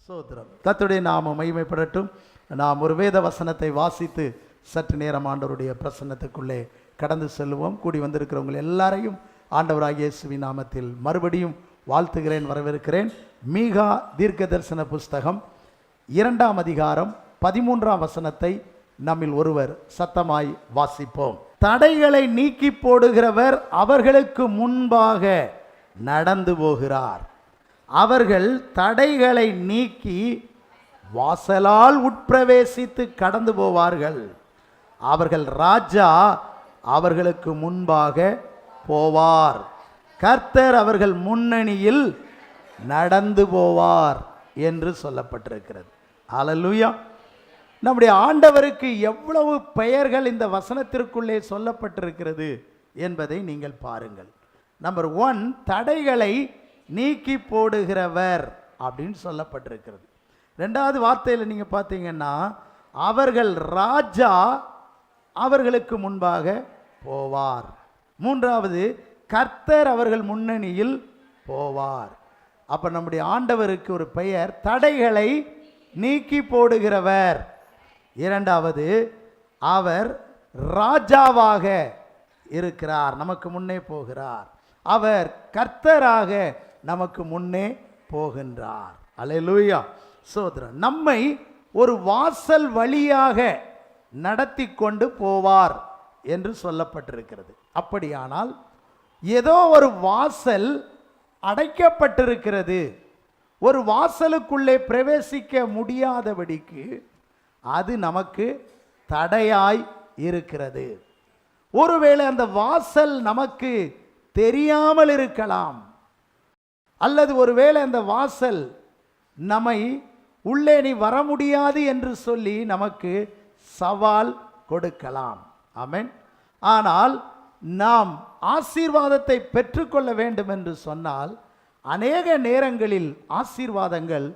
சோத்திரம். கர்த்தருடைய நாமம் மகிமைப்படட்டும். நாம் ஒரு வேத வசனத்தை வாசித்து சற்று நேரம் ஆண்டவருடைய பிரசன்னத்துக்குள்ளே கடந்து செல்வோம். கூடி வந்திருக்கிறவங்க எல்லாரையும் ஆண்டவராகிய இயேசுவின் நாமத்தில் மறுபடியும் வாழ்த்துகிறேன், வரவேற்கிறேன். மீகா தீர்க்க தரிசன புஸ்தகம் 2ஆம் அதிகாரம் 13ஆம் வசனத்தை நம்மில் ஒருவர் சத்தமாய் வாசிப்போம். தடைகளை நீக்கி போடுகிறவர் அவர்களுக்கு முன்பாக நடந்து போகிறார். அவர்கள் தடைகளை நீக்கி வாசலால் உட்பிரவேசித்து கடந்து போவார்கள். அவர்கள் ராஜா அவர்களுக்கு முன்பாக போவார். கர்த்தர் அவர்கள் முன்னணியில் நடந்து போவார் என்று சொல்லப்பட்டிருக்கிறது. அல்லேலூயா. நம்முடைய ஆண்டவருக்கு எவ்வளவு பெயர்கள் இந்த வசனத்திற்குள்ளே சொல்லப்பட்டிருக்கிறது என்பதை நீங்கள் பாருங்கள். நம்பர் 1, தடைகளை நீக்கி போடுகிறவர் அப்படின்னு சொல்லப்பட்டிருக்கிறது. 2வது வார்த்தையில் நீங்கள் பார்த்தீங்கன்னா, அவர்கள் ராஜா அவர்களுக்கு முன்பாக போவார். 3வது, கர்த்தர் அவர்கள் முன்னணியில் போவார். அப்போ நம்முடைய ஆண்டவருக்கு ஒரு பெயர் தடைகளை நீக்கி போடுகிறவர். 2வது, அவர் ராஜாவாக இருக்கிறார், நமக்கு முன்னே போகிறார். அவர் கர்த்தராக நமக்கு முன்னே போகின்றார். அல்லேலூயா. சோதரன் நம்மை ஒரு வாசல் வழியாக நடத்தி கொண்டு போவார் என்று சொல்லப்பட்டிருக்கிறது. அப்படியானால் ஏதோ ஒரு வாசல் அடைக்கப்பட்டிருக்கிறது, ஒரு வாசலுக்குள்ளே பிரவேசிக்க முடியாதபடிக்கு அது நமக்கு தடையாய் இருக்கிறது. ஒருவேளை அந்த வாசல் நமக்கு தெரியாமல் இருக்கலாம், அல்லது ஒருவேளை அந்த வாசல் நம்மை உள்ளே நீ வர முடியாது என்று சொல்லி நமக்கு சவால் கொடுக்கலாம். ஆமென். ஆனால் நாம் ஆசீர்வாதத்தை பெற்றுக்கொள்ள வேண்டும் என்று சொன்னால் அநேக நேரங்களில் ஆசீர்வாதங்கள்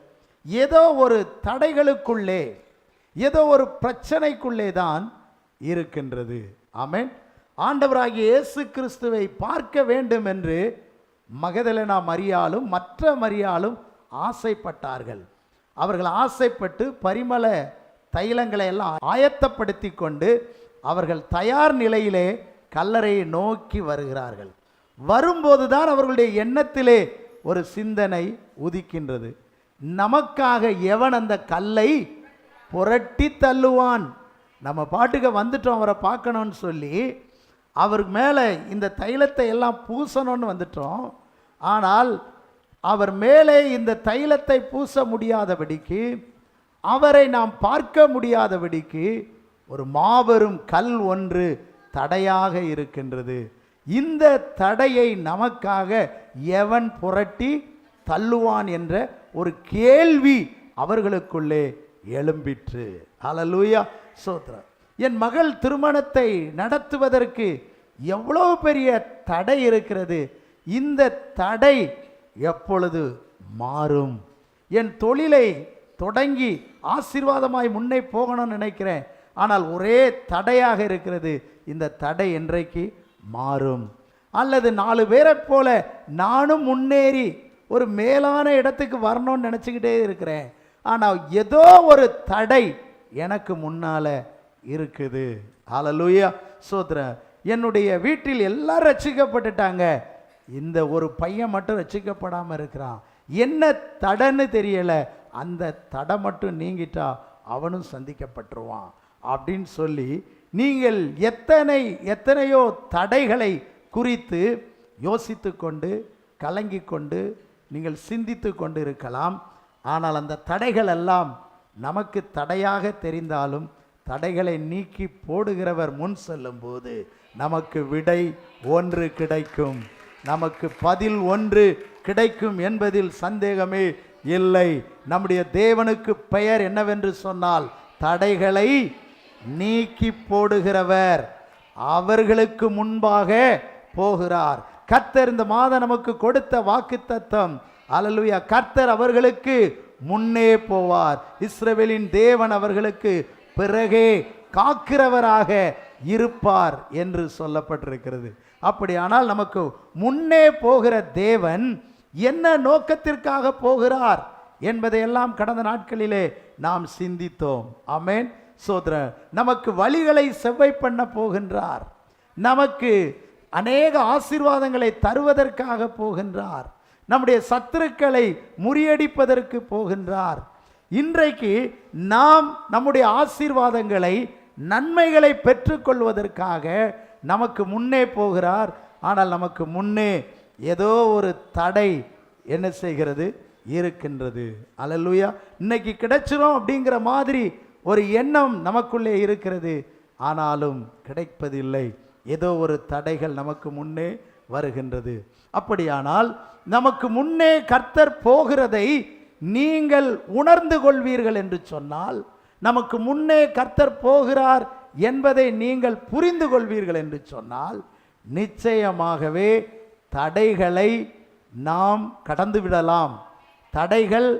ஏதோ ஒரு தடைகளுக்குள்ளே, ஏதோ ஒரு பிரச்சனைக்குள்ளே தான் இருக்கின்றது. ஆமென். ஆண்டவராகிய இயேசு கிறிஸ்துவை பார்க்க வேண்டும் என்று மகதலேனா மரியாளும் மற்ற மரியாளும் ஆசைப்பட்டார்கள். அவர்கள் ஆசைப்பட்டு பரிமள தைலங்களை எல்லாம் ஆயத்தப்படுத்தி கொண்டு அவர்கள் தயார் நிலையிலே கல்லறையை நோக்கி வருகிறார்கள். வரும்போதுதான் அவர்களுடைய எண்ணத்திலே ஒரு சிந்தனை உதிக்கின்றது. நமக்காக எவன் அந்த கல்லை புரட்டி தள்ளுவான்? நம்ம பாட்டுக்கு வந்துட்டோம் அவரை பார்க்கணும்னு சொல்லி, அவருக்கு மேலே இந்த தைலத்தை எல்லாம் பூசணும்னு வந்துட்டோம். ஆனால் அவர் மேலே இந்த தைலத்தை பூச முடியாதபடிக்கு, அவரை நாம் பார்க்க முடியாதபடிக்கு ஒரு மாபெரும் கல் ஒன்று தடையாக இருக்கின்றது. இந்த தடையை நமக்காக எவன் புரட்டி தள்ளுவான் என்ற ஒரு கேள்வி அவர்களுக்குள்ளே எழும்பிற்று. அல்லேலூயா. ஸ்தோத்திரம். என் மகள் திருமணத்தை நடத்துவதற்கு எவ்வளவு பெரிய தடை இருக்கிறது. இந்த தடை எப்பொழுது மாறும்? என் தொழிலை தொடங்கி ஆசீர்வாதமாய் முன்னே போகணும்னு நினைக்கிறேன், ஆனால் ஒரே தடையாக இருக்கிறது. இந்த தடை என்றைக்கு மாறும்? அல்லது 4 பேரை போல நானும் முன்னேறி ஒரு மேலான இடத்துக்கு வரணும்னு நினச்சிக்கிட்டே இருக்கிறேன், ஆனால் ஏதோ ஒரு தடை எனக்கு முன்னால் இருக்குது. அல்லேலூயா. சோத்ரா. என்னுடைய வீட்டில் எல்லாரும் ரட்சிக்கப்பட்டுட்டாங்க, இந்த ஒரு பையன் மட்டும் ரட்சிக்கப்படாமல் இருக்கிறான். என்ன தடைன்னு தெரியலை, அந்த தடை மட்டும் நீங்கிட்டா அவனும் சந்திக்கப்பட்டுருவான் அப்படின்னு சொல்லி நீங்கள் எத்தனையோ தடைகளை குறித்து யோசித்து கொண்டு கலங்கி கொண்டு நீங்கள் சிந்தித்து கொண்டு இருக்கலாம். ஆனால் அந்த தடைகள் எல்லாம் நமக்கு தடையாக தெரிந்தாலும் தடைகளை நீக்கி போடுகிறவர் முன் செல்லும்போது நமக்கு விடை ஒன்று கிடைக்கும், நமக்கு பதில் ஒன்று கிடைக்கும் என்பதில் சந்தேகமே இல்லை. நம்முடைய தேவனுக்கு பெயர் என்னவென்று சொன்னால் தடைகளை நீக்கி போடுகிறவர், அவர்களுக்கு முன்பாக போகிறார். கர்த்தர் இந்த மாதம் நமக்கு கொடுத்த வாக்குத்தத்தம், அல்லேலூயா, கர்த்தர் அவர்களுக்கு முன்னே போவார். இஸ்ரவேலின் தேவன் அவர்களுக்கு பிறகே காக்கிறவராக இருப்பார் என்று சொல்லப்பட்டிருக்கிறது. அப்படியானால் நமக்கு முன்னே போகிற தேவன் என்ன நோக்கத்திற்காக போகிறார் என்பதையெல்லாம் கடந்த நாட்களிலே நாம் சிந்தித்தோம். ஆமென். சோதரன் நமக்கு வழிகளை செவ்வை பண்ண போகின்றார். நமக்கு அநேக ஆசீர்வாதங்களை தருவதற்காக போகின்றார். நம்முடைய சத்துருக்களை முறியடிப்பதற்கு போகின்றார். இன்றைக்கு நாம் நம்முடைய ஆசீர்வாதங்களை, நன்மைகளை பெற்றுக்கொள்வதற்காக நமக்கு முன்னே போகிறார். ஆனால் நமக்கு முன்னே ஏதோ ஒரு தடை என்ன செய்கிறது? இருக்கின்றது. அல்லேலூயா. இன்னைக்கு கிடைச்சிரும் அப்படிங்கிற மாதிரி ஒரு எண்ணம் நமக்குள்ளே இருக்கிறது. ஆனாலும் கிடைப்பதில்லை. ஏதோ ஒரு தடைகள் நமக்கு முன்னே வருகின்றது. அப்படியானால் நமக்கு முன்னே கர்த்தர் போகிறதை நீங்கள் உணர்ந்து கொள்வீர்கள் என்று சொன்னால், நமக்கு முன்னே கர்த்தர் போகிறார் என்பதை நீங்கள் புரிந்து கொள்வீர்கள் என்று சொன்னால், நிச்சயமாகவே தடைகளை நாம் கடந்து விடலாம். தடைகள்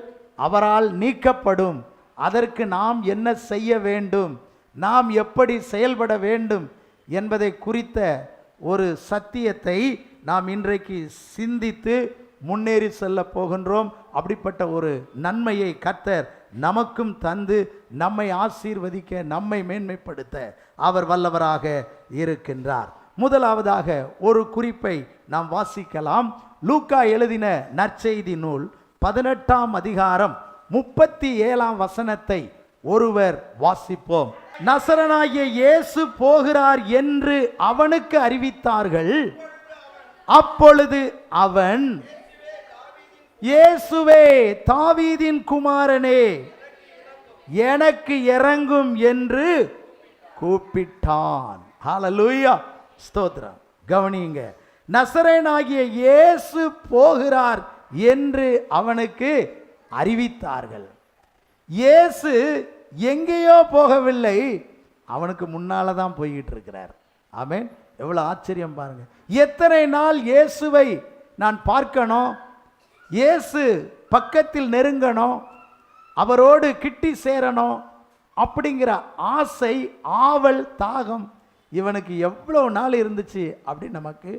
அவரால் நீக்கப்படும். அதற்கு நாம் என்ன செய்ய வேண்டும், நாம் எப்படி செயல்பட வேண்டும் என்பதை குறித்த ஒரு சத்தியத்தை நாம் இன்றைக்கு சிந்தித்து முன்னேறி செல்ல போகின்றோம். அப்படிப்பட்ட ஒரு நன்மையை கர்த்தர் நமக்கும் தந்து நம்மை ஆசீர்வதிக்க, நம்மை மேன்மைப்படுத்த அவர் வல்லவராக இருக்கின்றார். முதலாவதாக ஒரு குறிப்பை நாம் வாசிக்கலாம். லூக்கா எழுதின நற்செய்தி நூல் 18ஆம் அதிகாரம் 37ஆம் வசனத்தை ஒருவர் வாசிப்போம். நசரனாகிய இயேசு போகிறார் என்று அவனுக்கு அறிவித்தார்கள். அப்பொழுது அவன், இயேசுவே தாவீதின் குமாரனே, எனக்கு இறங்கும் என்று கூப்பிட்டான். ஹல்லேலூயா, ஸ்தோத்திரம். கவனியுங்க, நசரேயனாகிய இயேசு போகிறார் என்று அவனுக்கு அறிவித்தார்கள். இயேசு எங்கேயோ போகவில்லை, அவனுக்கு முன்னால தான் போய்கிட்டு இருக்கிறார். ஆமென். எவ்வளவு ஆச்சரியம் பாருங்க. எத்தனை நாள் இயேசுவை நான் பார்க்கணும், இயேசு பக்கத்தில் நெருங்கணும், அவரோடு கிட்டி சேரணும் அப்படிங்கிற ஆசை, ஆவல், தாகம் இவனுக்கு எவ்வளவு நாள் இருந்துச்சு அப்படின்னு நமக்கு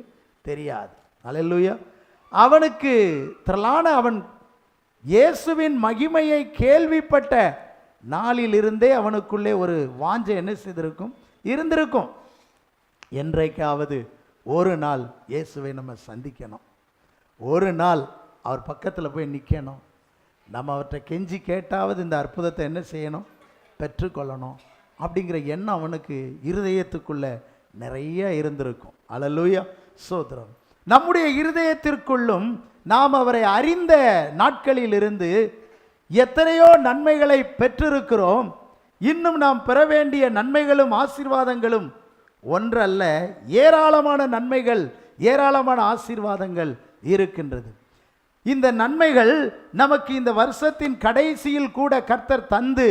தெரியாது. அல்லேலூயா. அவனுக்கு திரளான, அவன் இயேசுவின் மகிமையை கேள்விப்பட்ட நாளிலிருந்தே அவனுக்குள்ளே ஒரு வாஞ்சை என்ன செய்திருக்கும்? இருந்திருக்கும். என்றைக்காவது ஒரு நாள் இயேசுவை நம்ம சந்திக்கணும், ஒரு நாள் அவர் பக்கத்தில் போய் நிற்கணும், நம்ம அவற்றை கெஞ்சி கேட்டாவது இந்த அற்புதத்தை என்ன செய்யணும்? பெற்றுக்கொள்ளணும் அப்படிங்கிற எண்ணம் அவனுக்கு இருதயத்துக்குள்ள நிறைய இருந்திருக்கும். அல்லேலூயா, சோதரம். நம்முடைய இருதயத்திற்குள்ளும் நாம் அவரை அறிந்த நாட்களிலிருந்து எத்தனையோ நன்மைகளை பெற்றிருக்கிறோம். இன்னும் நாம் பெற வேண்டிய நன்மைகளும் ஆசீர்வாதங்களும் ஒன்றல்ல, ஏராளமான நன்மைகள், ஏராளமான ஆசீர்வாதங்கள் இருக்கின்றது. இந்த நன்மைகள் நமக்கு இந்த வருஷத்தின் கடைசியில் கூட கர்த்தர் தந்து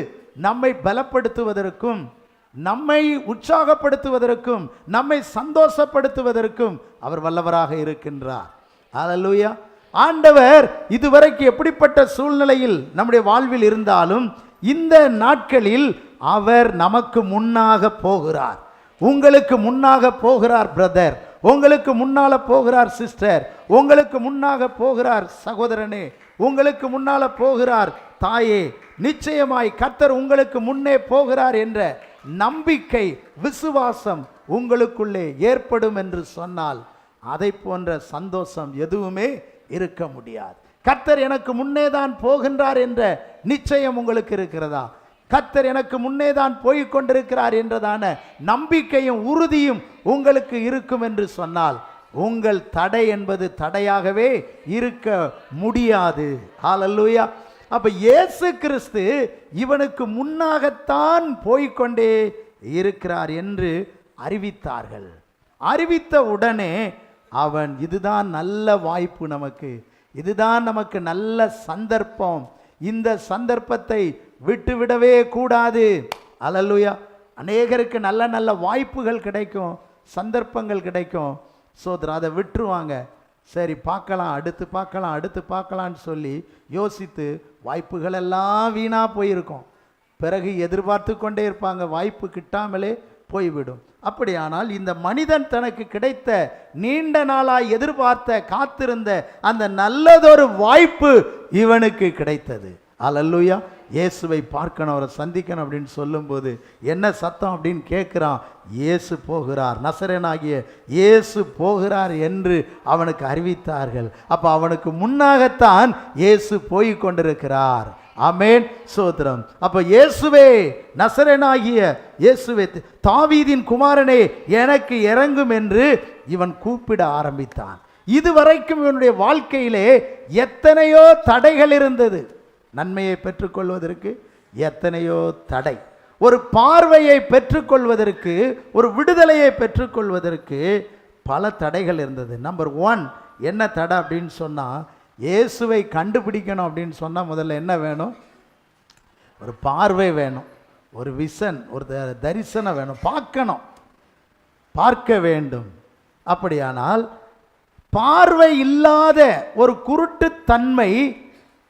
நம்மை பலப்படுத்துவதற்கும், நம்மை உற்சாகப்படுத்துவதற்கும், நம்மை சந்தோஷப்படுத்துவதற்கும் அவர் வல்லவராக இருக்கின்றார். அல்லேலூயா. ஆண்டவர் இதுவரைக்கு எப்படிப்பட்ட சூழ்நிலையில் நம்முடைய வாழ்வில் இருந்தாலும் இந்த நாட்களில் அவர் நமக்கு முன்னாக போகிறார். உங்களுக்கு முன்னாக போகிறார் பிரதர், உங்களுக்கு முன்னால போகிறார் சிஸ்டர், உங்களுக்கு முன்னாக போகிறார் சகோதரனே, உங்களுக்கு முன்னால போகிறார் தாயே. நிச்சயமாய் கர்த்தர் உங்களுக்கு முன்னே போகிறார் என்ற நம்பிக்கை, விசுவாசம் உங்களுக்குள்ளே ஏற்படும் என்று சொன்னால் அதை போன்ற சந்தோஷம் எதுவுமே இருக்க முடியாது. கர்த்தர் எனக்கு முன்னே தான் போகின்றார் என்ற நிச்சயம் உங்களுக்கு இருக்கிறதா? கர்த்தர் எனக்கு முன்னே தான் போய் கொண்டிருக்கிறார் என்றதான நம்பிக்கையும் உறுதியும் உங்களுக்கு இருக்கும் என்று சொன்னால் உங்கள் தடை என்பது தடையாகவே இருக்க முடியாது. ஹல்லேலூயா. அப்ப இயேசு கிறிஸ்து இவனுக்கு முன்னாகத்தான் போய்கொண்டே இருக்கிறார் என்று அறிவித்தார்கள். அறிவித்த உடனே அவன், இதுதான் நல்ல வாய்ப்பு நமக்கு, இதுதான் நமக்கு நல்ல சந்தர்ப்பம், இந்த சந்தர்ப்பத்தை விட்டுவிடவே கூடாது. அல்லேலூயா. அநேகருக்கு நல்ல நல்ல வாய்ப்புகள் கிடைக்கும், சந்தர்ப்பங்கள் கிடைக்கும். சோதரர் அதை விட்டுருவாங்க. சரி பார்க்கலாம், அடுத்து பார்க்கலாம், அடுத்து பார்க்கலான்னு சொல்லி யோசித்து வாய்ப்புகள் எல்லாம் வீணாக போயிருக்கும். பிறகு எதிர்பார்த்து கொண்டே இருப்பாங்க, வாய்ப்பு கிட்டாமலே போய்விடும். அப்படியானால் இந்த மனிதன் தனக்கு கிடைத்த நீண்ட நாளாய் எதிர்பார்த்த காத்திருந்த அந்த நல்லதொரு வாய்ப்பு இவனுக்கு கிடைத்தது. அல்லேலூயா. இயேசுவை பார்க்கணும், அவரை சந்திக்கணும் அப்படின்னு சொல்லும்போது என்ன சத்தம் அப்படின்னு கேட்குறான். இயேசு போகிறார், நசரேயனாகிய இயேசு போகிறார் என்று அவனுக்கு அறிவித்தார்கள். அப்போ அவனுக்கு முன்னாகத்தான் இயேசு போய் கொண்டிருக்கிறார். ஆமென், சோத்திரம். அப்போ இயேசுவே, நசரேயனாகிய இயேசுவே, தாவீதின் குமாரனே எனக்கு இறங்கும் என்று இவன் கூப்பிட ஆரம்பித்தான். இதுவரைக்கும் இவனுடைய வாழ்க்கையிலே எத்தனையோ தடைகள் இருந்தது. நன்மையை பெற்றுக்கொள்வதற்கு எத்தனையோ தடை, ஒரு பார்வையை பெற்றுக்கொள்வதற்கு, ஒரு விடுதலையை பெற்றுக்கொள்வதற்கு பல தடைகள் இருந்தது. நம்பர் 1 என்ன தடை அப்படின்னு சொன்னால், இயேசுவை கண்டுபிடிக்கணும் அப்படின்னு சொன்னால் முதல்ல என்ன வேணும்? ஒரு பார்வை வேணும், ஒரு விஷன், ஒரு தரிசனம் வேணும், பார்க்கணும், பார்க்க வேண்டும். அப்படியானால் பார்வை இல்லாத ஒரு குருட்டு தன்மை,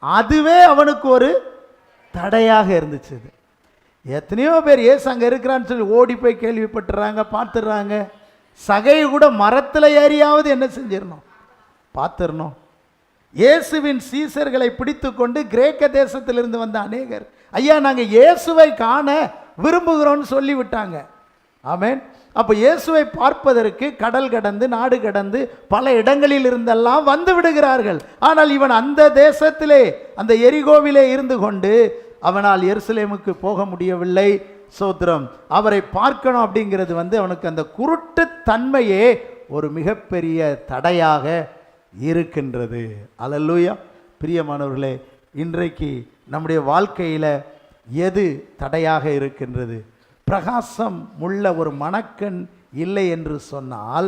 அதுவே அவனுக்கு ஒரு தடையாக இருந்துச்சு. எத்தனையோ பேர் இயேசு அங்கே இருக்கிறான்னு சொல்லி ஓடி போய் கேள்விப்பட்டுறாங்க, பார்த்துடுறாங்க. சகை கூட மரத்தில் ஏறியாவது என்ன செஞ்சிடணும்? பார்த்துடணும். இயேசுவின் சீசர்களை பிடித்து கொண்டு கிரேக்க தேசத்திலிருந்து வந்த அநேகர், ஐயா நாங்கள் இயேசுவை காண விரும்புகிறோம்னு சொல்லிவிட்டாங்க. ஆமென். அப்போ இயேசுவை பார்ப்பதற்கு கடல் கடந்து, நாடு கடந்து, பல இடங்களில் இருந்தெல்லாம் வந்து விடுகிறார்கள். ஆனால் இவன் அந்த தேசத்திலே, அந்த எரிகோவிலே இருந்து கொண்டு அவனால் எருசலேமுக்கு போக முடியவில்லை. சோத்திரம். அவரை பார்க்கணும் அப்படிங்கிறது அவனுக்கு அந்த குருட்டு தன்மையே ஒரு மிகப்பெரிய தடையாக இருக்கின்றது. அல்லேலூயா. பிரியமானவர்களே, இன்றைக்கு நம்முடைய வாழ்க்கையில் எது தடையாக இருக்கின்றது? பிரகாசம் உள்ள ஒரு மனக்கண் இல்லை என்று சொன்னால்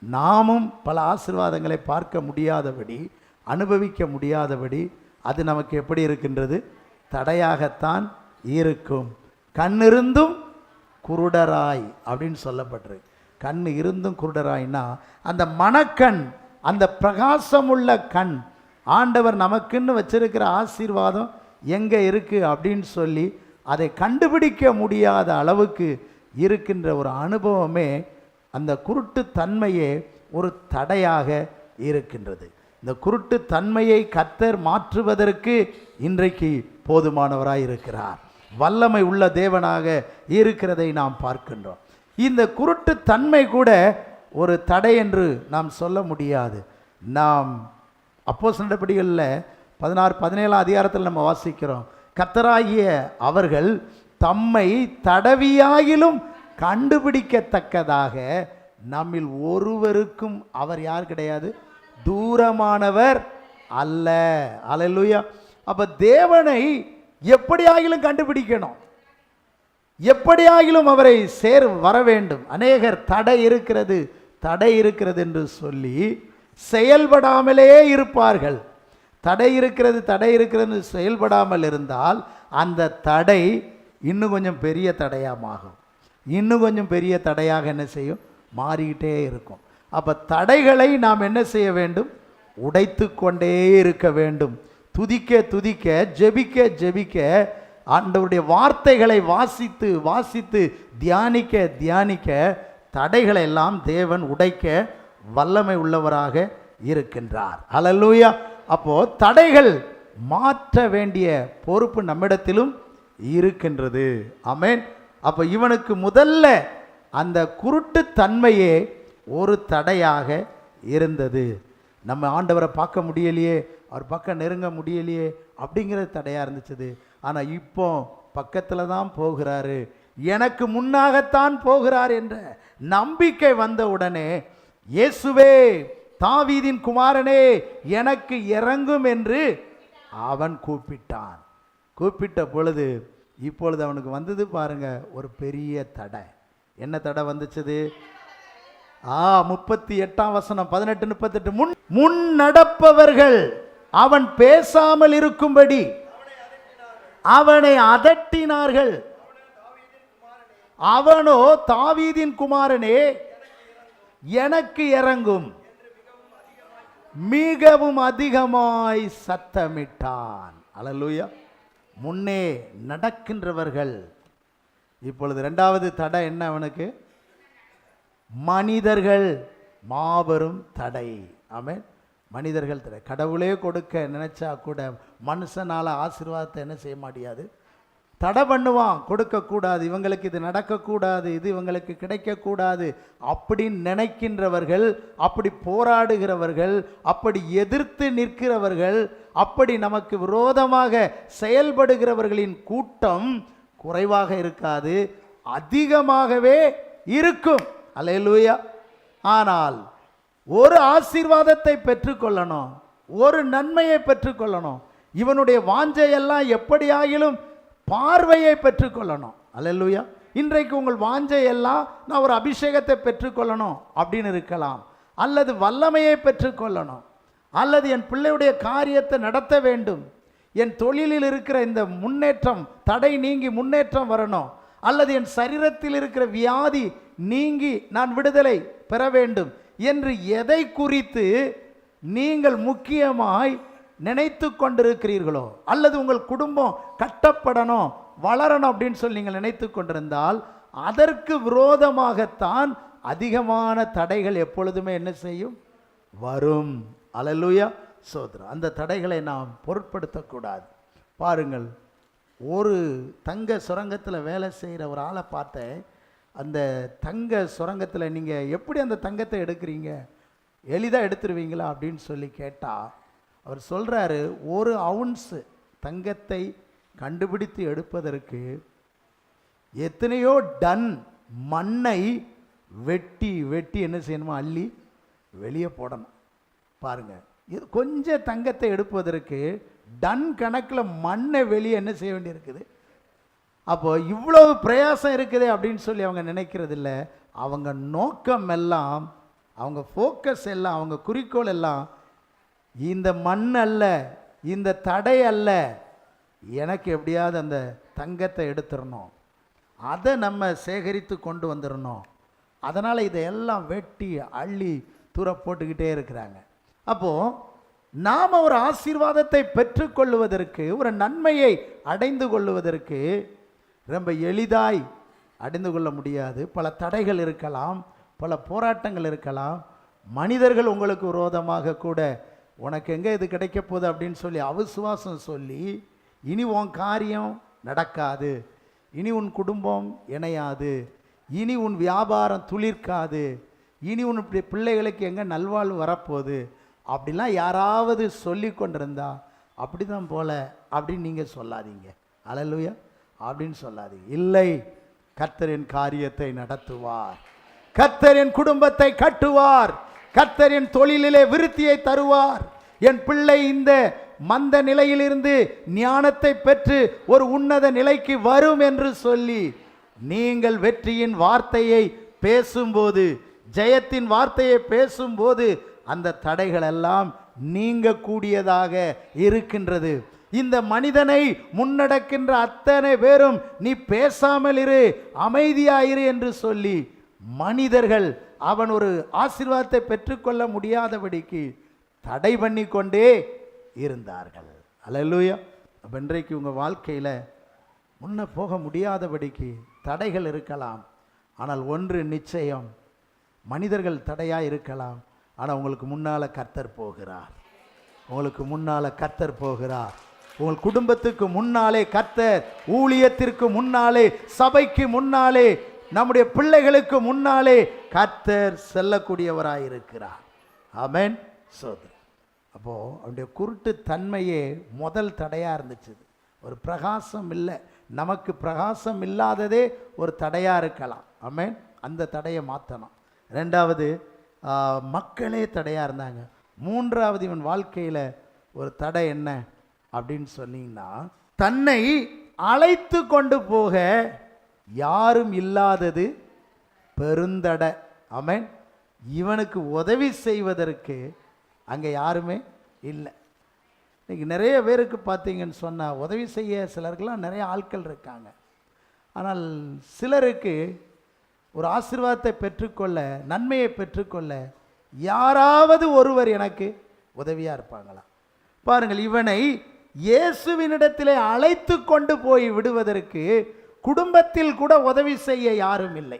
நாமும் பல ஆசீர்வாதங்களை பார்க்க முடியாதபடி, அனுபவிக்க முடியாதபடி அது நமக்கு எப்படி இருக்கின்றது? தடையாகத்தான் இருக்கும். கண்ணிருந்தும் குருடராய் அப்படின்னு சொல்லப்பட்டிருக்கு. கண் இருந்தும் குருடராய்னா அந்த மனக்கண், அந்த பிரகாசமுள்ள கண், ஆண்டவர் நமக்குன்னு வச்சிருக்கிற ஆசீர்வாதம் எங்கே இருக்குது அப்படின்னு சொல்லி அதை கண்டுபிடிக்க முடியாத அளவுக்கு இருக்கின்ற ஒரு அனுபவமே அந்த குருட்டு தன்மையே ஒரு தடையாக இருக்கின்றது. இந்த குருட்டு தன்மையை கர்த்தர் மாற்றுவதற்கு இன்றைக்கு போதுமானவராய் இருக்கிறார். வல்லமை உள்ள தேவனாக இருக்கிறதை நாம் பார்க்கின்றோம். இந்த குருட்டு தன்மை கூட ஒரு தடை என்று நாம் சொல்ல முடியாது. நாம் அப்போஸ்தலர் நடபடிகளில் 16-17 அதிகாரத்தில் நம்ம வாசிக்கிறோம். கர்த்தராகிய அவர்கள் தம்மை தடவியாயிலும் கண்டுபிடிக்கத்தக்கதாக நம்மில் ஒருவருக்கும் அவர் யார் கிடையாது, தூரமானவர் அல்ல. அல்லேலூயா. அப்ப தேவனை எப்படியாகிலும் கண்டுபிடிக்கணும், எப்படியாகிலும் அவரை வர வேண்டும். அநேகர் தடை இருக்கிறது, தடை இருக்கிறது என்று சொல்லி செயல்படாமலே இருப்பார்கள். தடை இருக்கிறது, தடை இருக்கிறது செயல்படாமல் இருந்தால் அந்த தடை இன்னும் கொஞ்சம் பெரிய தடையாகும். இன்னும் கொஞ்சம் பெரிய தடையாக என்ன செய்யும்? மாறிக்கிட்டே இருக்கும். அப்போ தடைகளை நாம் என்ன செய்ய வேண்டும்? உடைத்து கொண்டே இருக்க வேண்டும். துதிக்க துதிக்க, ஜெபிக்க ஜெபிக்க, ஆண்டவருடைய வார்த்தைகளை வாசித்து வாசித்து தியானிக்க தியானிக்க தடைகளை எல்லாம் தேவன் உடைக்க வல்லமை உள்ளவராக இருக்கின்றார். அல்லேலூயா. அப்போ தடைகள் மாற்ற வேண்டிய பொறுப்பு நம்மிடத்திலும் இருக்கின்றது. ஆமென். அப்போ இவனுக்கு முதல்ல அந்த குருட்டு தன்மையே ஒரு தடையாக இருந்தது. நம்ம ஆண்டவரை பார்க்க முடியலையே, அவர் பக்கம் நெருங்க முடியலையே அப்படிங்கிறது தடையாக இருந்துச்சு. ஆனால் இப்போ பக்கத்தில் தான் போகிறாரு, எனக்கு முன்னாகத்தான் போகிறார் என்ற நம்பிக்கை வந்த உடனே, இயேசுவே தாவீதின் குமாரனே எனக்கு இறங்கும் என்று அவன் கூப்பிட்டான். கூப்பிட்ட பொழுது இப்பொழுது அவனுக்கு வந்தது பாருங்க ஒரு பெரிய தடை. என்ன தடை வந்துச்சது? 38ஆம் வசனம் 18-38. முன் நடப்பவர்கள் அவன் பேசாமல் இருக்கும்படி அவனை அதட்டினார்கள். அவனோ தாவீதின் குமாரனே எனக்கு இறங்கும் மிகவும் அதிகமாய் சத்தமிட்டான். அல்லேலூயா. முன்னே நடக்கின்றவர்கள். இப்பொழுது இரண்டாவது தடை என்ன அவனுக்கு? மனிதர்கள் மாபெரும் தடை. ஆமென். மனிதர்கள் தடை. கடவுளே கொடுக்க நினைச்சா கூட மனுஷனால ஆசீர்வாதத்தை என்ன செய்ய முடியாது, தடை பண்ணுவான். கொடுக்கக்கூடாது, இவங்களுக்கு இது நடக்கக்கூடாது, இது இவங்களுக்கு கிடைக்கக்கூடாது அப்படின்னு நினைக்கின்றவர்கள், அப்படி போராடுகிறவர்கள், அப்படி எதிர்த்து நிற்கிறவர்கள், அப்படி நமக்கு விரோதமாக செயல்படுகிறவர்களின் கூட்டம் குறைவாக இருக்காது, அதிகமாகவே இருக்கும். அல்லேலூயா. ஆனால் ஒரு ஆசீர்வாதத்தை பெற்றுக்கொள்ளணும், ஒரு நன்மையை பெற்றுக்கொள்ளணும், இவனுடைய வாஞ்சையெல்லாம் எப்படியாகிலும் பார்வையை பெற்றுக்கொள்ளணும். அல்லேலூயா. இன்றைக்கு உங்கள் வாஞ்சையெல்லாம் நான் ஒரு அபிஷேகத்தை பெற்றுக்கொள்ளணும் அப்படின்னு இருக்கலாம், அல்லது வல்லமையை பெற்றுக்கொள்ளணும், அல்லது என் பிள்ளையுடைய காரியத்தை நடத்த வேண்டும், என் தொழிலில் இருக்கிற இந்த முன்னேற்றம் தடை நீங்கி முன்னேற்றம் வரணும், அல்லது என் சரீரத்தில் இருக்கிற வியாதி நீங்கி நான் விடுதலை பெற வேண்டும் என்று எதை குறித்து நீங்கள் முக்கியமாய் நினைத்து கொண்டிருக்கிறீர்களோ, அல்லது உங்கள் குடும்பம் கட்டப்படணும் வளரணும் அப்படின்னு சொல்லி நீங்கள் நினைத்து கொண்டிருந்தால் அதற்கு விரோதமாகத்தான் அதிகமான தடைகள் எப்பொழுதுமே என்ன செய்யும், வரும். அல்லேலூயா. சோதரம். அந்த தடைகளை நாம் பொருட்படுத்தக்கூடாது. பாருங்கள், ஒரு தங்க சுரங்கத்தில் வேலை செய்கிற ஒரு ஆளை பார்த்தேன். அந்த தங்க சுரங்கத்தில் நீங்கள் எப்படி அந்த தங்கத்தை எடுக்கிறீங்க, எளிதாக எடுத்துருவீங்களா அப்படின்னு சொல்லி கேட்டால் அவர் சொல்கிறாரு, ஒரு அவுன்ஸு தங்கத்தை கண்டுபிடித்து எடுப்பதற்கு எத்தனையோ டன் மண்ணை வெட்டி வெட்டி என்ன செய்யணுமா, அள்ளி வெளியே போடணும். பாருங்கள், இது கொஞ்சம் தங்கத்தை எடுப்பதற்கு டன் கணக்கில் மண்ணை வெளியே என்ன செய்ய வேண்டியிருக்குது. அப்போ இவ்வளவு பிரயாசம் இருக்குது அப்படின்னு சொல்லி அவங்க நினைக்கிறது இல்லை. அவங்க நோக்கம் எல்லாம், அவங்க ஃபோக்கஸ் எல்லாம், அவங்க குறிக்கோள் எல்லாம் இந்த மண் அல்ல, இந்த தடை அல்ல, எனக்கு எப்படியாவது அந்த தங்கத்தை எடுத்துடணும், அதை நம்ம சேகரித்து கொண்டு வந்துடணும். அதனால் இதையெல்லாம் வெட்டி அள்ளி தூர போட்டுக்கிட்டே இருக்கிறாங்க. அப்போது நாம் ஒரு ஆசீர்வாதத்தை பெற்றுக்கொள்வதற்கு, ஒரு நன்மையை அடைந்து கொள்வதற்கு ரொம்ப எளிதாய் அடைந்து கொள்ள முடியாது. பல தடைகள் இருக்கலாம், பல போராட்டங்கள் இருக்கலாம், மனிதர்கள் உங்களுக்கு விரோதமாக கூட உனக்கு எங்கே இது கிடைக்க போகுது அப்படின்னு சொல்லி அவிசுவாசம் சொல்லி இனி உன் காரியம் நடக்காது, இனி உன் குடும்பம் இணையாது, இனி உன் வியாபாரம் துளிர்க்காது, இனி உன் பிள்ளைகளுக்கு எங்கே நல்வாழ்வு வரப்போகுது அப்படிலாம் யாராவது சொல்லி கொண்டிருந்தா அப்படி தான் போல அப்படின்னு நீங்கள் சொல்லாதீங்க. அல்லேலூயா. அப்படின்னு சொல்லாதீங்க. இல்லை, கர்த்தரின் காரியத்தை நடத்துவார், கர்த்தரின் குடும்பத்தை கட்டுவார், கர்த்தரின் தொழிலிலே விருத்தியை தருவார், என் பிள்ளை இந்த மந்த நிலையிலிருந்து ஞானத்தை பெற்று ஒரு உன்னத நிலைக்கு வரும் என்று சொல்லி நீங்கள் வெற்றியின் வார்த்தையை பேசும்போது, ஜெயத்தின் வார்த்தையை பேசும்போது அந்த தடைகள் எல்லாம் நீங்க கூடியதாக இருக்கின்றது. இந்த மனிதனை முன்னடக்கின்ற அத்தனை பேரும் நீ பேசாமல் இரு, அமைதியாயிரு என்று சொல்லி மனிதர்கள் அவன் ஒரு ஆசீர்வாதத்தை பெற்றுக்கொள்ள முடியாதபடிக்கு தடை பண்ணி கொண்டே இருந்தார்கள். அல்லேலூயா. அப்போ இன்றைக்கு உங்கள் வாழ்க்கையில் முன்ன போக முடியாதபடிக்கு தடைகள் இருக்கலாம். ஆனால் ஒன்று நிச்சயம், மனிதர்கள் தடையாக இருக்கலாம், ஆனால் உங்களுக்கு முன்னால் கர்த்தர் போகிறார், உங்களுக்கு முன்னால் கர்த்தர் போகிறார். உங்கள் குடும்பத்துக்கு முன்னாலே கர்த்தர், ஊழியத்திற்கு முன்னாலே, சபைக்கு முன்னாலே, நம்முடைய பிள்ளைகளுக்கு முன்னாலே கர்த்தர் செல்லக்கூடியவராயிருக்கிறார். ஆமென். சோதரன். அப்போது அவருடைய குருட்டு தன்மையே முதல் தடையாக இருந்துச்சு. ஒரு பிரகாசம் இல்லை, நமக்கு பிரகாசம் இல்லாததே ஒரு தடையாக இருக்கலாம். ஆமென். அந்த தடையை மாற்றணும். ரெண்டாவது, மக்களே தடையாக இருந்தாங்க. மூன்றாவது, இவன் வாழ்க்கையில் ஒரு தடை என்ன அப்படின்னு சொன்னீங்கன்னா, தன்னை அழைத்து கொண்டு போக யாரும் இல்லாதது பெருந்தடை. ஆமென். இவனுக்கு உதவி செய்வதற்கு அங்கே யாருமே இல்லை. இன்றைக்கி நிறைய பேருக்கு பார்த்தீங்கன்னு சொன்னால் உதவி செய்ய சிலருக்கெல்லாம் நிறைய ஆட்கள் இருக்காங்க. ஆனால் சிலருக்கு ஒரு ஆசீர்வாதத்தை பெற்றுக்கொள்ள, நன்மையை பெற்றுக்கொள்ள யாராவது ஒருவர் எனக்கு உதவியாக இருப்பாங்களா? பாருங்கள், இவனை இயேசுவினிடத்திலே அழைத்து கொண்டு போய் விடுவதற்கு குடும்பத்தில் கூட உதவி செய்ய யாரும் இல்லை.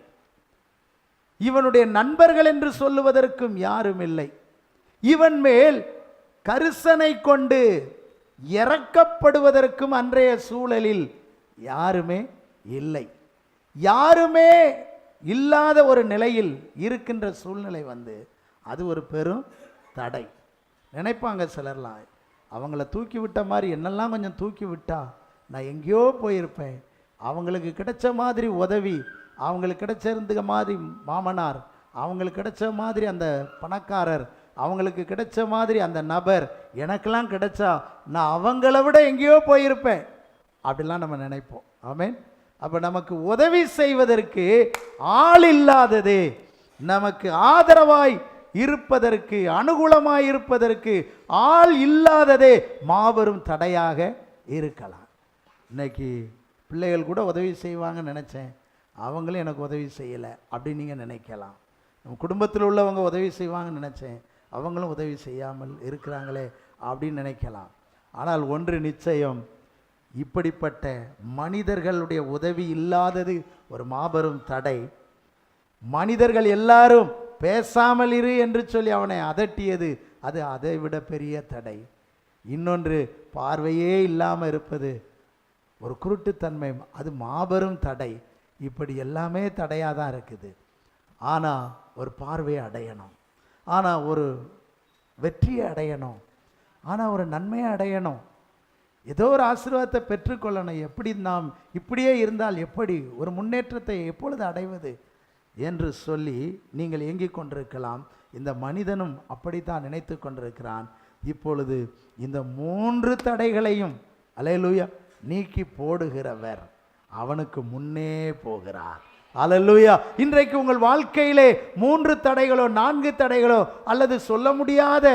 இவனுடைய நண்பர்கள் என்று சொல்லுவதற்கும் யாரும் இல்லை. இவன் மேல் கரிசனை கொண்டு இறக்கப்படுவதற்கும் அன்றைய சூழலில் யாருமே இல்லை. யாருமே இல்லாத ஒரு நிலையில் இருக்கின்ற சூழ்நிலை அது ஒரு பெரும் தடை. நினைப்பாங்க சிலர்லாம், அவங்கள தூக்கி விட்ட மாதிரி என்னெல்லாம் கொஞ்சம் தூக்கி விட்டா நான் எங்கேயோ போயிருப்பேன். அவங்களுக்கு கிடைச்ச மாதிரி உதவி, அவங்களுக்கு கிடைச்சிருந்த மாதிரி மாமனார், அவங்களுக்கு கிடைச்ச மாதிரி அந்த பணக்காரர், அவங்களுக்கு கிடைச்ச மாதிரி அந்த நபர் எனக்கெல்லாம் கிடைச்சா நான் அவங்கள விட எங்கேயோ போயிருப்பேன் அப்படிலாம் நம்ம நினைப்போம். ஆமென். அப்போ நமக்கு உதவி செய்வதற்கு ஆள் இல்லாததே, நமக்கு ஆதரவாய் இருப்பதற்கு, அனுகூலமாய் இருப்பதற்கு ஆள் இல்லாததே மாபெரும் தடையாக இருக்கலாம். இன்னைக்கு பிள்ளைகள் கூட உதவி செய்வாங்கன்னு நினச்சேன், அவங்களும் எனக்கு உதவி செய்யலை அப்படின்னு நீங்கள் நினைக்கலாம். நம்ம குடும்பத்தில் உள்ளவங்க உதவி செய்வாங்கன்னு நினச்சேன், அவங்களும் உதவி செய்யாமல் இருக்கிறாங்களே அப்படின்னு நினைக்கலாம். ஆனால் ஒன்று நிச்சயம், இப்படிப்பட்ட மனிதர்களுடைய உதவி இல்லாதது ஒரு மாபெரும் தடை. மனிதர்கள் எல்லாரும் பேசாமல் இரு என்று சொல்லி அவனை அதட்டியது அது அதை விட பெரிய தடை. இன்னொன்று, பார்வையே இல்லாமல் இருப்பது, ஒரு குருட்டுத்தன்மை, அது மாபெரும் தடை. இப்படி எல்லாமே தடையாக தான் இருக்குது. ஆனால் ஒரு பார்வையை அடையணும், ஆனால் ஒரு வெற்றியை அடையணும், ஆனால் ஒரு நன்மையை அடையணும், ஏதோ ஒரு ஆசீர்வாதத்தை பெற்றுக்கொள்ளணும். எப்படி நாம் இப்படியே இருந்தால் எப்படி ஒரு முன்னேற்றத்தை எப்பொழுது அடைவது என்று சொல்லி நீங்கள் ஏங்கிக் கொண்டிருக்கலாம். இந்த மனிதனும் அப்படித்தான் நினைத்து கொண்டிருக்கிறான். இப்பொழுது இந்த 3 தடைகளையும் அல்லேலூயா நீக்கி போடுகிறவர் அவனுக்கு முன்னே போகிறார். அல்லேலூயா. இன்றைக்கு உங்கள் வாழ்க்கையிலே 3 தடைகளோ 4 தடைகளோ அல்லது சொல்ல முடியாத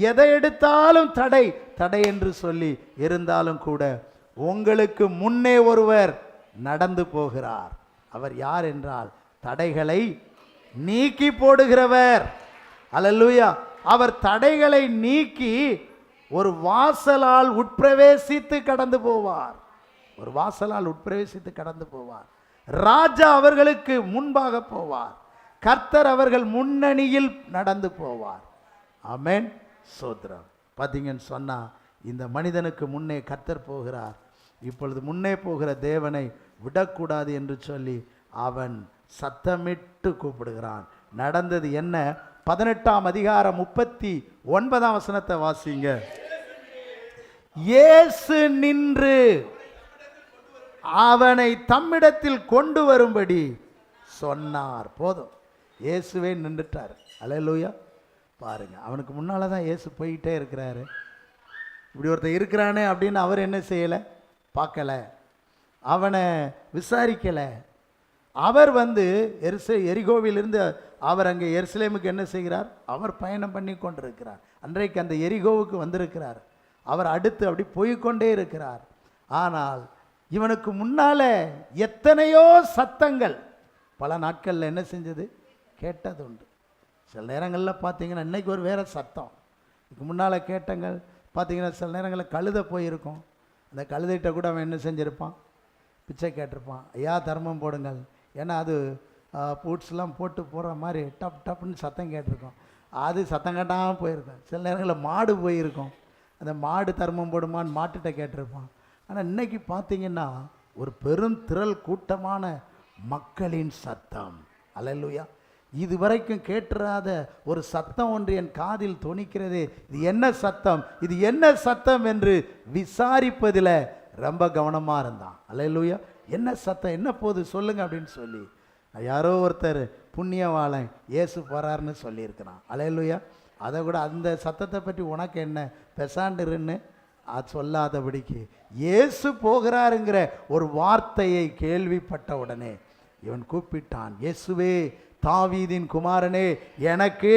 எதை எடுத்தாலும் தடை தடை என்று சொல்லி இருந்தாலும் கூட உங்களுக்கு முன்னே ஒருவர் நடந்து போகிறார். அவர் யார் என்றால் தடைகளை நீக்கி போடுகிறவர். அல்லேலூயா. அவர் தடைகளை நீக்கி ஒரு வாசலால் உட்பிரவேசித்து கடந்து போவார். ஒரு வாசலால் உட்பிரவேசித்து கடந்து போவார். ராஜா அவர்களுக்கு முன்பாக போவார். கர்த்தர் அவர்கள் முன்னணியில் நடந்து போவார். ஆமென். சோத்ரம். பார்த்தீங்கன்னு சொன்னா இந்த மனிதனுக்கு முன்னே கர்த்தர் போகிறார். இப்பொழுது முன்னே போகிற தேவனை விடக்கூடாது என்று சொல்லி அவன் சத்தமிட்டு கூப்பிடுகிறான். நடந்தது என்ன? 18ஆம் அதிகாரம் 39ஆம் வசனத்தை வாசிங்க. இயேசு நின்று அவனை தம்மிடத்தில் கொண்டு வரும்படி சொன்னார். போதும், இயேசுவே நின்றுட்டார். அல்லேலூயா. பாருங்க, அவனுக்கு முன்னால தான் இயேசு போயிட்டே இருக்கிறாரு. இப்படி ஒருத்தர் இருக்கிறானே அப்படின்னு அவர் என்ன செய்யலை, பார்க்கல, அவனை விசாரிக்கலை. அவர் எரிகோவிலிருந்து அவர் அங்கே எருசலேமுக்கு என்ன செய்கிறார்? அவர் பயணம் பண்ணி கொண்டிருக்கிறார். அன்றைக்கு அந்த எரிகோவுக்கு வந்திருக்கிறார். அவர் அடுத்து அப்படி போய்கொண்டே இருக்கிறார். ஆனால் இவனுக்கு முன்னால எத்தனையோ சத்தங்கள் பல நாட்களில் என்ன செஞ்சது? கேட்டது உண்டு. சில நேரங்களில் பார்த்தீங்கன்னா இன்றைக்கி ஒரு வேறு சத்தம், இதுக்கு முன்னால் கேட்டங்கள் பார்த்தீங்கன்னா சில நேரங்களில் கழுதை போயிருக்கும். அந்த கழுதைகிட்ட கூட அவன் என்ன செஞ்சுருப்பான்? பிச்சை கேட்டிருப்பான். ஐயா தர்மம் போடுங்கள். ஏன்னா அது பூட்ஸ்லாம் போட்டு போகிற மாதிரி டப் டப்புன்னு சத்தம் கேட்டிருக்கோம். அது சத்தம் கேட்டாமல் போயிருக்கும். சில நேரங்களில் மாடு போயிருக்கும். அந்த மாடு தர்மம் போடுமான்னு மாட்டுகிட்ட கேட்டிருப்பான். ஆனால் இன்றைக்கி பார்த்தீங்கன்னா ஒரு பெரும் திரள் கூட்டமான மக்களின் சத்தம். அல்லேலூயா. இதுவரைக்கும் கேட்டுறாத ஒரு சத்தம் ஒன்று என் காதில் தொனிக்கிறது. இது என்ன சத்தம், இது என்ன சத்தம் என்று விசாரிப்பதில் ரொம்ப கவனமாக இருந்தான். அல்லேலூயா. என்ன சத்தம், என்ன போது சொல்லுங்க அப்படின்னு சொல்லி யாரோ ஒருத்தர் புண்ணியவாளன் இயேசு போகிறாருன்னு சொல்லியிருக்கிறான். அல்லேலூயா. அதை கூட அந்த சத்தத்தை பற்றி உனக்கு என்ன, பெசாண்டுருன்னு அது சொல்லாதபடிக்கு இயேசு போகிறாருங்கிற ஒரு வார்த்தையை கேள்விப்பட்ட உடனே இவன் கூப்பிட்டான், இயேசுவே தாவீதின் குமாரனே எனக்கு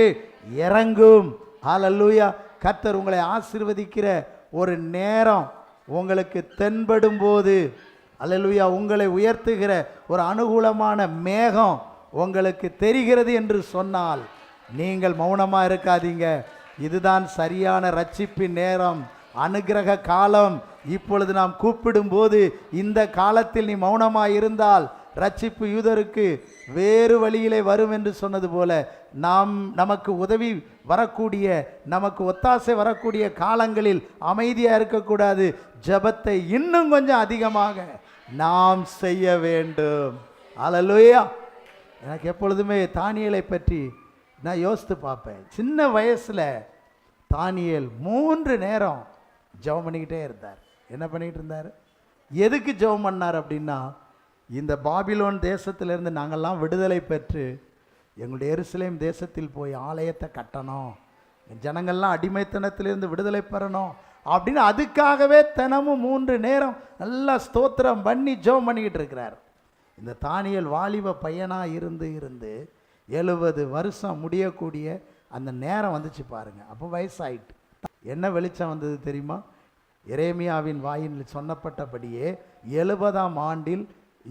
இறங்கும். அல்லேலூயா. கர்த்தர் உங்களை ஆசீர்வதிக்கிற ஒரு நேரம் உங்களுக்கு தென்படும் போது, அல்லேலூயா, உங்களை உயர்த்துகிற ஒரு அனுகூலமான மேகம் உங்களுக்கு தெரிகிறது என்று சொன்னால் நீங்கள் மௌனமாக இருக்காதீங்க. இதுதான் சரியான ரட்சிப்பின் நேரம், அனுக்கிரக காலம். இப்பொழுது நாம் கூப்பிடும்போது இந்த காலத்தில் நீ மௌனமாக இருந்தால் ரட்சிப்பு யூதருக்கு வேறு வழியிலே வரும் என்று சொன்னது போல நமக்கு உதவி வரக்கூடிய, நமக்கு ஒத்தாசை வரக்கூடிய காலங்களில் அமைதியாக இருக்கக்கூடாது. ஜெபத்தை இன்னும் கொஞ்சம் அதிகமாக நாம் செய்ய வேண்டும். அல்லேலூயா. எனக்கு எப்பொழுதுமே தானியேலை பற்றி நான் யோசித்து பார்ப்பேன். சின்ன வயசில் தானியேல் 3 நேரம் ஜெபம் பண்ணிக்கிட்டே இருந்தார். என்ன பண்ணிக்கிட்டு இருந்தார்? எதுக்கு ஜெபம் பண்ணார் அப்படின்னா, இந்த பாபிலோன் தேசத்திலிருந்து நாங்கள்லாம் விடுதலை பெற்று எங்களுடைய எருசலேம் தேசத்தில் போய் ஆலயத்தை கட்டணும், ஜனங்கள்லாம் அடிமைத்தனத்திலிருந்து விடுதலை பெறணும் அப்படின்னு அதுக்காகவே தினமும் 3 நேரம் நல்லா ஸ்தோத்திரம் பண்ணி ஜெபம் பண்ணிக்கிட்டு இருக்கிறார். இந்த தானியேல் வாலிப பையனாக இருந்து 70 வருஷம் முடியக்கூடிய அந்த நேரம் வந்துச்சு பாருங்க. அப்போ வயசாயிட்டு என்ன வெளிச்சம் வந்தது தெரியுமா? எரேமியாவின் வாயில் சொன்னப்பட்டபடியே 70ஆம் ஆண்டில்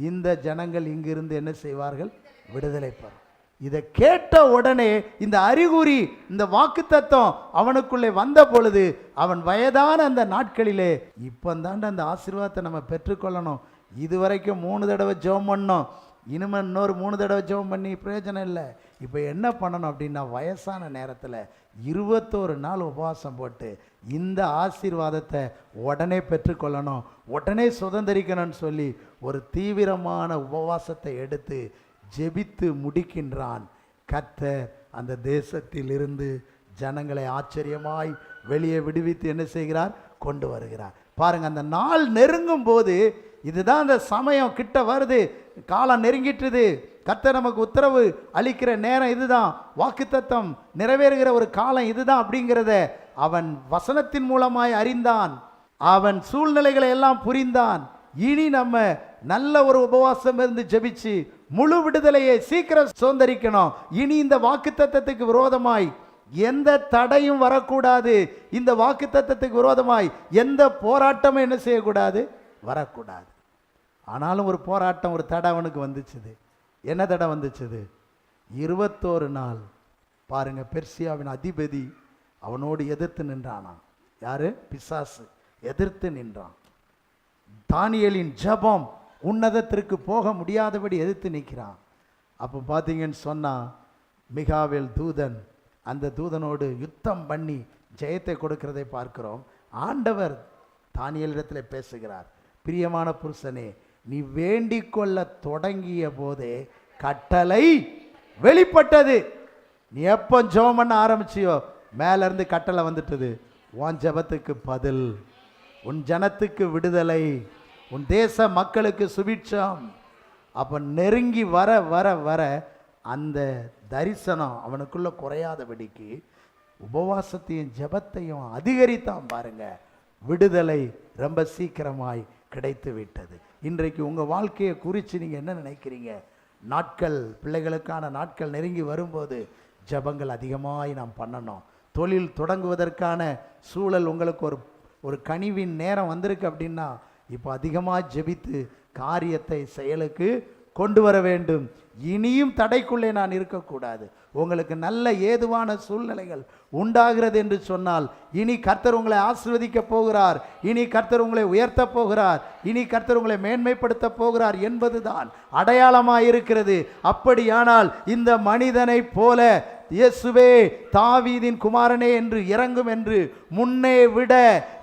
இந்த ஜனங்கள் இங்கிருந்து என்ன செய்வார்கள்? விடுதலை பெறும். இதை கேட்ட உடனே இந்த அறிகுறி, இந்த வாக்குத்தத்தம் அவனுக்குள்ளே வந்த பொழுது அவன் வயதான அந்த நாட்களிலே இப்போந்தாண்ட அந்த ஆசீர்வாதத்தை நம்ம பெற்றுக்கொள்ளணும். இதுவரைக்கும் 3 தடவை ஜெபம் பண்ணோம், இனிமே இன்னொரு 3 தடவை ஜெபம் பண்ணி பிரயோஜனம் இல்லை. இப்போ என்ன பண்ணணும் அப்படின்னா, வயசான நேரத்தில் 21 நாள் உபவாசம் போட்டு இந்த ஆசீர்வாதத்தை உடனே பெற்றுக்கொள்ளணும், உடனே சுதந்திரிக்கணும்னு சொல்லி ஒரு தீவிரமான உபவாசத்தை எடுத்து ஜெபித்து முடிக்கின்றான். கர்த்தர் அந்த தேசத்தில் இருந்து ஜனங்களை ஆச்சரியமாய் வெளியே விடுவித்து என்ன செய்கிறார்? கொண்டு வருகிறார். பாருங்க, அந்த நாள் நெருங்கும் போது, இதுதான் அந்த சமயம் கிட்ட வருது, காலம் நெருங்கிட்டுது, கர்த்தர் நமக்கு உத்தரவு அளிக்கிற நேரம் இதுதான், வாக்குத்தத்தம் நிறைவேறுகிற ஒரு காலம் இதுதான் அப்படிங்கிறத அவன் வசனத்தின் மூலமாய் அறிந்தான். அவன் சூழ்நிலைகளை எல்லாம் புரிந்தான். இனி நம்ம நல்ல ஒரு உபவாசம் இருந்து ஜெபிச்சு முழு விடுதலையை சீக்கிரம் சுதந்திரிக்கணும். இனி இந்த வாக்குத்தத்தத்துக்கு விரோதமாய் எந்த தடையும் வரக்கூடாது. இந்த வாக்குத்தத்தத்துக்கு விரோதமாய் எந்த போராட்டமும் என்ன செய்யக்கூடாது? வரக்கூடாது. ஆனாலும் ஒரு போராட்டம், ஒரு தடை அவனுக்கு வந்துச்சுது. என்ன தடை வந்துச்சுது? 21 நாள் பாருங்க, பெர்சியாவின் அதிபதி அவனோடு எதிர்த்து நின்றானா. யாரு? பிசாசு எதிர்த்து நின்றான். தானியேலின் ஜெபம் உன்னதத்திற்கு போக முடியாதபடி எதிர்த்து நிற்கிறான். அப்போ பார்த்தீங்கன்னு சொன்னால், மிகாவேல் தூதன் அந்த தூதனோடு யுத்தம் பண்ணி ஜெயத்தை கொடுக்கிறதை பார்க்கிறோம். ஆண்டவர் தானியேலிடத்தில் பேசுகிறார், பிரியமான புருஷனே, நீ வேண்டிக் கொள்ள தொடங்கிய போதே கட்டளை வெளிப்பட்டது. நீ எப்போ ஜெபம் பண்ண ஆரம்பிச்சியோ மேலேருந்து கட்டளை வந்துட்டது. உன் ஜெபத்துக்கு பதில், உன் ஜனத்துக்கு விடுதலை, உன் தேச மக்களுக்கு சுபிட்சம். அப்போ நெருங்கி வர வர வர அந்த தரிசனம் அவனுக்குள்ள குறையாதபடிக்கு உபவாசத்தையும் ஜெபத்தையும் அதிகரித்தான். பாருங்க, விடுதலை ரொம்ப சீக்கிரமாய் கிடைத்து விட்டது. இன்றைக்கு உங்கள் வாழ்க்கையை குறித்து நீங்கள் என்ன நினைக்கிறீங்க? நாட்கள், பிள்ளைகளுக்கான நாட்கள் நெருங்கி வரும்போது ஜெபங்கள் அதிகமாய் நாம் பண்ணணும். தொழில் தொடங்குவதற்கான சூழல் உங்களுக்கு ஒரு கனிவின் நேரம் வந்திருக்கு அப்படின்னா, இப்போ அதிகமாக ஜெபித்து காரியத்தை செயலுக்கு கொண்டு வர வேண்டும். இனியும் தடைக்குள்ளே நான் இருக்கக்கூடாது. உங்களுக்கு நல்ல ஏதுவான சூழ்நிலைகள் உண்டாகிறது என்று சொன்னால், இனி கர்த்தர் உங்களை ஆசீர்வதிக்க போகிறார், இனி கர்த்தர் உங்களை உயர்த்த போகிறார், இனி கர்த்தர் உங்களை மேன்மைப்படுத்த போகிறார் என்பதுதான் அடையாளமாக இருக்கிறது. அப்படியானால் இந்த மனிதனை போல இயேசுவே தாவீதின் குமாரனே என்று இறங்கும் என்று முன்னே விட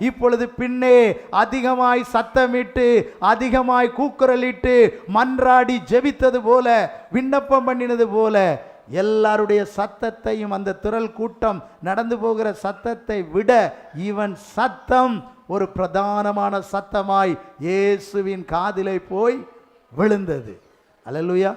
இப்பொழுது பின்னே அதிகமாய் சத்தமிட்டு, அதிகமாய் கூக்குரலிட்டு, மன்றாடி ஜெபித்தது போல, விண்ணப்பம் பண்ணினது போல, எல்லாருடைய சத்தத்தையும், அந்த திரள் கூட்டம் நடந்து போகிற சத்தத்தை விட இவன் சத்தம் ஒரு பிரதானமான சத்தமாய் இயேசுவின் காதிலே போய் விழுந்தது. அல்லேலூயா.